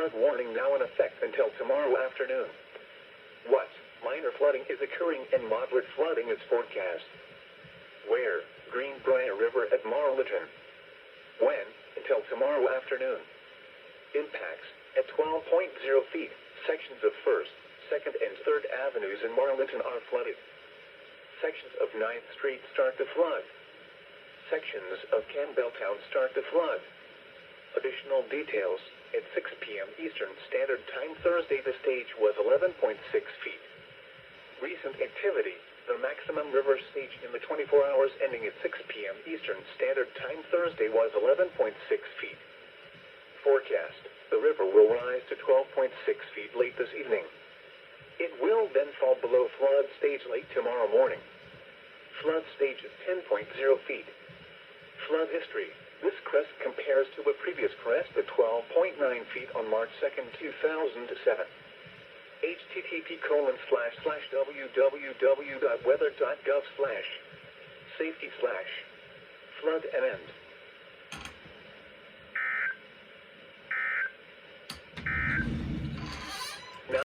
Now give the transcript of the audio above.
flood warning now in effect until tomorrow afternoon. What minor flooding is occurring and moderate flooding is forecast. Where? Greenbrier River at Marlton. When? Until tomorrow afternoon. Impacts at 12.0 feet. Sections of 1st, 2nd, and 3rd Avenues in Marlton are flooded. Sections of 9th Street start to flood. Sections of Campbelltown start to flood. Additional details. At 6 p.m. Eastern Standard Time Thursday, the stage was 11.6 feet. Recent activity. The maximum river stage in the 24 hours ending at 6 p.m. Eastern Standard Time Thursday was 11.6 feet. Forecast. The river will rise to 12.6 feet late this evening. It will then fall below flood stage late tomorrow morning. Flood stage is 10.0 feet. Flood history. This crest compares to a previous crest at 12.9 feet on March 2nd, 2007. http://www.weather.gov/safety/flood and end.